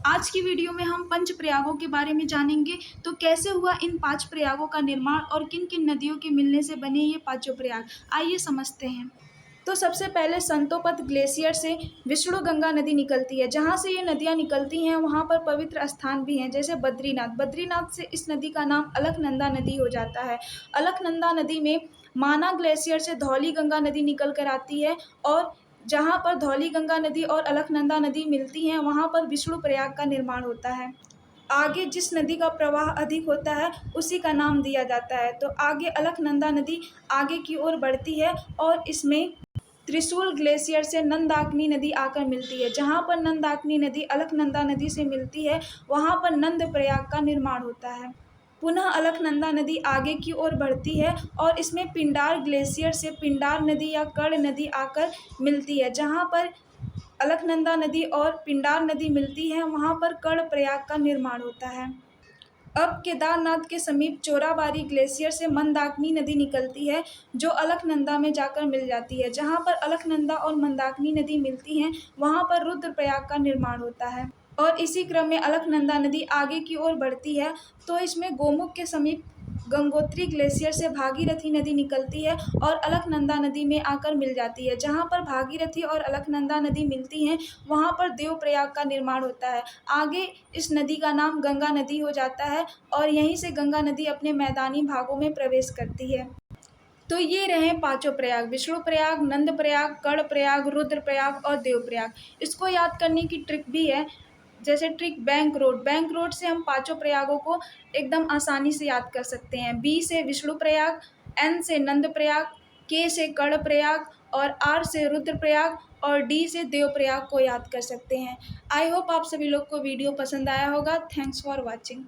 आज की वीडियो में हम पंच प्रयागों के बारे में जानेंगे। तो कैसे हुआ इन 5 प्रयागों का निर्माण और किन किन नदियों के मिलने से बने ये पांचों प्रयाग, आइए समझते हैं। तो सबसे पहले संतोपत ग्लेशियर से विष्णु गंगा नदी निकलती है। जहाँ से ये नदियाँ निकलती हैं वहाँ पर पवित्र स्थान भी हैं, जैसे बद्रीनाथ। बद्रीनाथ से इस नदी का नाम अलकनंदा नदी हो जाता है। अलकनंदा नदी में माना ग्लेशियर से धौली गंगा नदी निकल कर आती है, और जहाँ पर धौली गंगा नदी और अलकनंदा नदी मिलती हैं वहाँ पर विष्णु प्रयाग का निर्माण होता है। आगे जिस नदी का प्रवाह अधिक होता है उसी का नाम दिया जाता है। तो आगे अलकनंदा नदी आगे की ओर बढ़ती है और इसमें त्रिशूल ग्लेशियर से नंदाकिनी नदी आकर मिलती है। जहाँ पर नंदाकिनी नदी अलकनंदा नदी से मिलती है वहाँ पर नंद प्रयाग का निर्माण होता है। पुनः अलकनंदा नदी आगे की ओर बढ़ती है और इसमें पिंडार ग्लेशियर से पिंडार नदी या कर्ण नदी आकर मिलती है। जहाँ पर अलकनंदा नदी और पिंडार नदी मिलती है वहाँ पर कर्ण प्रयाग का निर्माण होता है। अब केदारनाथ के समीप चोराबाड़ी ग्लेशियर से मंदाकिनी नदी निकलती है, जो अलकनंदा में जाकर मिल जाती है। जहाँ पर अलकनंदा और मंदाकिनी नदी मिलती हैं वहाँ पर रुद्रप्रयाग का निर्माण होता है। और इसी क्रम में अलकनंदा नदी आगे की ओर बढ़ती है तो इसमें गोमुख के समीप गंगोत्री ग्लेशियर से भागीरथी नदी निकलती है और अलकनंदा नदी में आकर मिल जाती है। जहाँ पर भागीरथी और अलकनंदा नदी मिलती हैं वहाँ पर देवप्रयाग का निर्माण होता है। आगे इस नदी का नाम गंगा नदी हो जाता है और यहीं से गंगा नदी अपने मैदानी भागों में प्रवेश करती है। तो ये रहे पांचों प्रयाग: विष्णु प्रयाग, नंद प्रयाग, कर्ण प्रयाग, रुद्र प्रयाग और देव प्रयाग। इसको याद करने की ट्रिक भी है, जैसे ट्रिक बैंक रोड से हम पांचों प्रयागों को एकदम आसानी से याद कर सकते हैं। बी से विष्णु प्रयाग, एन से नंद प्रयाग, के से कर्ण प्रयाग और आर से रुद्र प्रयाग और डी से देव प्रयाग को याद कर सकते हैं। आई होप आप सभी लोग को वीडियो पसंद आया होगा। Thanks for watching.